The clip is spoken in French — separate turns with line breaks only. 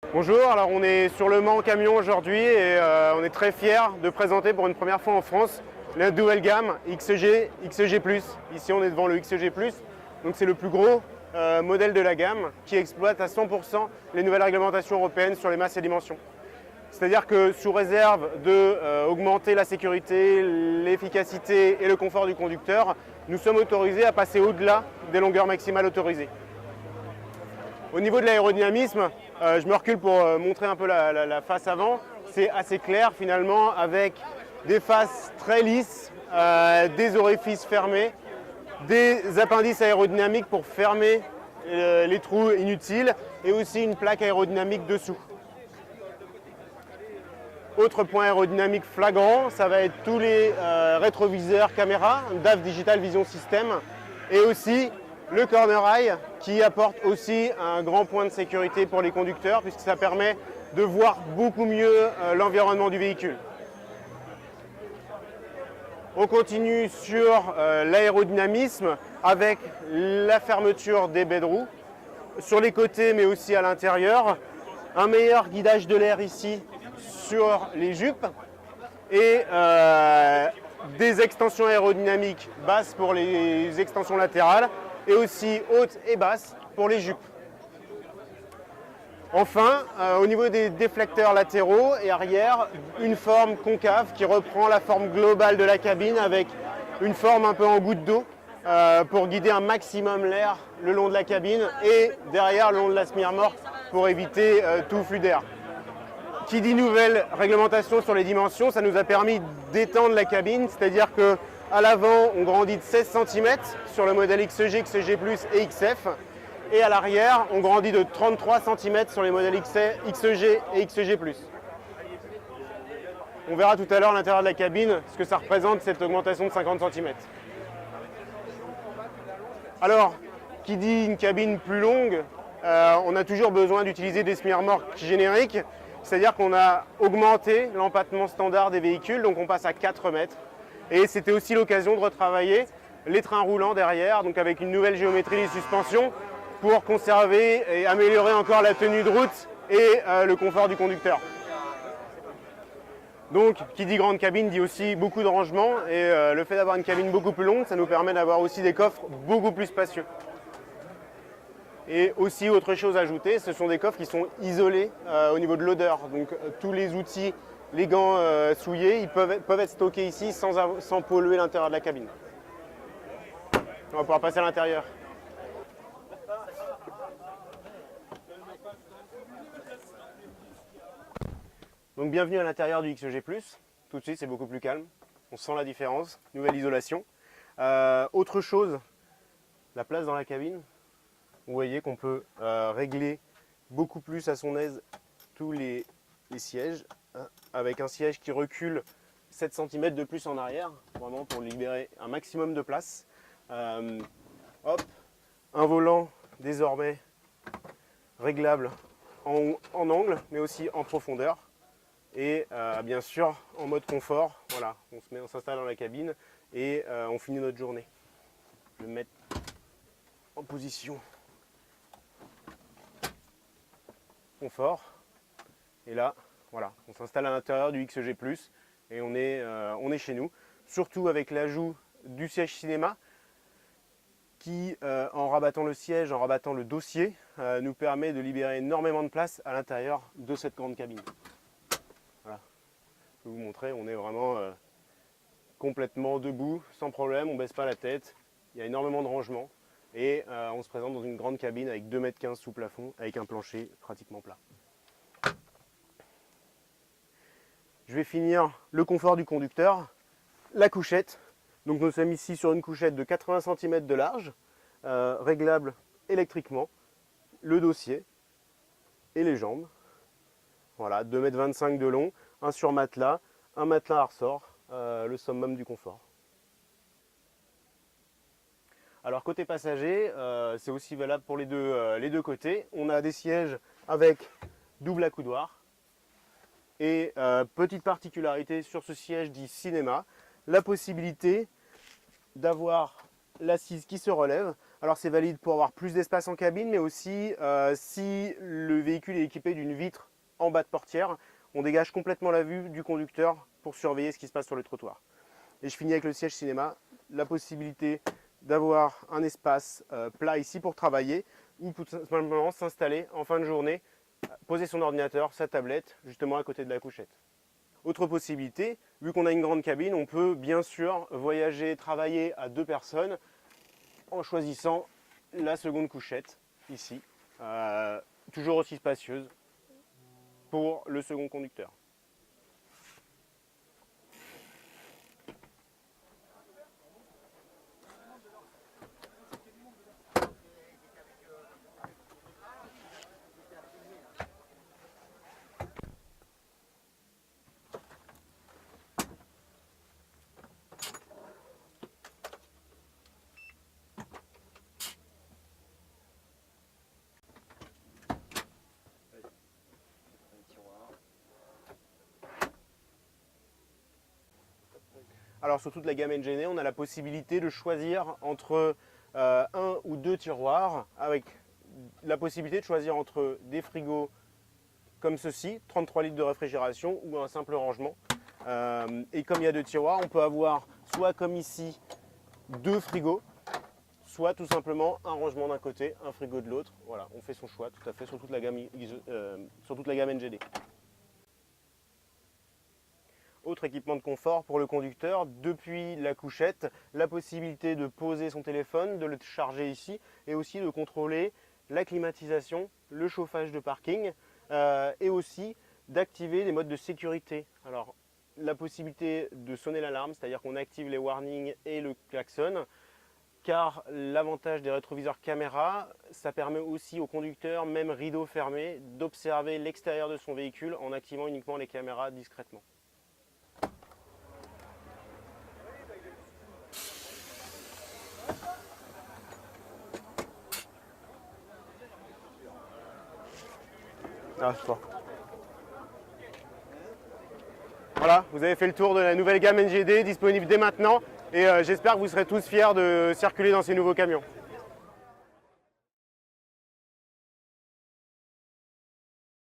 Bonjour, alors on est sur le Mans camion aujourd'hui et on est très fiers de présenter pour une première fois en France la nouvelle gamme XEG, XEG+. Ici on est devant le XEG+, donc c'est le plus gros modèle de la gamme qui exploite à 100% les nouvelles réglementations européennes sur les masses et dimensions. C'est-à-dire que sous réserve d'augmenter la sécurité, l'efficacité et le confort du conducteur, nous sommes autorisés à passer au-delà des longueurs maximales autorisées. Au niveau de l'aérodynamisme, je me recule pour montrer un peu la face avant. C'est assez clair finalement avec des faces très lisses, des orifices fermés, des appendices aérodynamiques pour fermer les trous inutiles et aussi une plaque aérodynamique dessous. Autre point aérodynamique flagrant, ça va être tous les rétroviseurs caméra, DAF Digital Vision System et aussi le corner eye qui apporte aussi un grand point de sécurité pour les conducteurs puisque ça permet de voir beaucoup mieux l'environnement du véhicule. On continue sur l'aérodynamisme avec la fermeture des baies de roues sur les côtés mais aussi à l'intérieur. Un meilleur guidage de l'air ici sur les jupes et des extensions aérodynamiques basses pour les extensions latérales et aussi hautes et basses pour les jupes. Enfin, au niveau des déflecteurs latéraux et arrière, une forme concave qui reprend la forme globale de la cabine avec une forme un peu en goutte d'eau pour guider un maximum l'air le long de la cabine et derrière le long de la semi remorque pour éviter tout flux d'air. Qui dit nouvelle réglementation sur les dimensions, ça nous a permis d'étendre la cabine, c'est-à-dire qu'à l'avant, on grandit de 16 cm sur le modèle XEG, XEG+, et XF. Et à l'arrière, on grandit de 33 cm sur les modèles XEG et XEG+. On verra tout à l'heure à l'intérieur de la cabine ce que ça représente, cette augmentation de 50 cm. Alors, qui dit une cabine plus longue, on a toujours besoin d'utiliser des semi-remorques génériques. C'est-à-dire qu'on a augmenté l'empattement standard des véhicules, donc on passe à 4 mètres. Et c'était aussi l'occasion de retravailler les trains roulants derrière, donc avec une nouvelle géométrie des suspensions pour conserver et améliorer encore la tenue de route et le confort du conducteur. Donc, qui dit grande cabine dit aussi beaucoup de rangement et le fait d'avoir une cabine beaucoup plus longue, ça nous permet d'avoir aussi des coffres beaucoup plus spacieux. Et aussi, autre chose à ajouter, ce sont des coffres qui sont isolés au niveau de l'odeur. Donc tous les outils, les gants souillés, ils peuvent être stockés ici sans polluer l'intérieur de la cabine. On va pouvoir passer à l'intérieur. Donc bienvenue à l'intérieur du XEG+. Tout de suite, c'est beaucoup plus calme. On sent la différence. Nouvelle isolation. Autre chose, la place dans la cabine. Vous voyez qu'on peut régler beaucoup plus à son aise tous les sièges, hein, avec un siège qui recule 7 cm de plus en arrière, vraiment pour libérer un maximum de place. Hop, un volant désormais réglable en angle, mais aussi en profondeur. Et bien sûr en mode confort, voilà, on s'installe dans la cabine et on finit notre journée. Je vais me mettre en position confort et là voilà, on s'installe à l'intérieur du XEG+ et on est chez nous, surtout avec l'ajout du siège cinéma qui en rabattant le siège, en rabattant le dossier nous permet de libérer énormément de place à l'intérieur de cette grande cabine. Voilà. Je vais vous montrer, on est vraiment complètement debout, sans problème, on ne baisse pas la tête, il y a énormément de rangement. Et on se présente dans une grande cabine avec 2,15 m sous plafond, avec un plancher pratiquement plat. Je vais finir le confort du conducteur, la couchette. Donc nous sommes ici sur une couchette de 80 cm de large, réglable électriquement, le dossier et les jambes. Voilà, 2,25 m de long, un surmatelas, un matelas à ressort, le summum du confort. Alors côté passager, c'est aussi valable pour les deux côtés. On a des sièges avec double accoudoir. Et petite particularité sur ce siège dit cinéma, la possibilité d'avoir l'assise qui se relève Alors c'est valide pour avoir plus d'espace en cabine, mais aussi si le véhicule est équipé d'une vitre en bas de portière, on dégage complètement la vue du conducteur pour surveiller ce qui se passe sur le trottoir. Et je finis avec le siège cinéma, la possibilité d'avoir un espace plat ici pour travailler ou tout simplement s'installer en fin de journée, poser son ordinateur, sa tablette, justement à côté de la couchette. Autre possibilité, vu qu'on a une grande cabine, on peut bien sûr voyager, travailler à 2 personnes en choisissant la seconde couchette ici, toujours aussi spacieuse pour le second conducteur. Alors sur toute la gamme NGD, on a la possibilité de choisir entre un ou 2 tiroirs, avec la possibilité de choisir entre des frigos comme ceci, 33 litres de réfrigération ou un simple rangement. Et comme il y a 2 tiroirs, on peut avoir soit comme ici 2 frigos, soit tout simplement un rangement d'un côté, un frigo de l'autre. Voilà, on fait son choix tout à fait sur toute la gamme NGD. Autre équipement de confort pour le conducteur, depuis la couchette, la possibilité de poser son téléphone, de le charger ici et aussi de contrôler la climatisation, le chauffage de parking et aussi d'activer les modes de sécurité. Alors la possibilité de sonner l'alarme, c'est-à-dire qu'on active les warnings et le klaxon, car l'avantage des rétroviseurs caméra, ça permet aussi au conducteur, même rideau fermé, d'observer l'extérieur de son véhicule en activant uniquement les caméras discrètement. Ah, je crois. Voilà, vous avez fait le tour de la nouvelle gamme NGD disponible dès maintenant et j'espère que vous serez tous fiers de circuler dans ces nouveaux camions.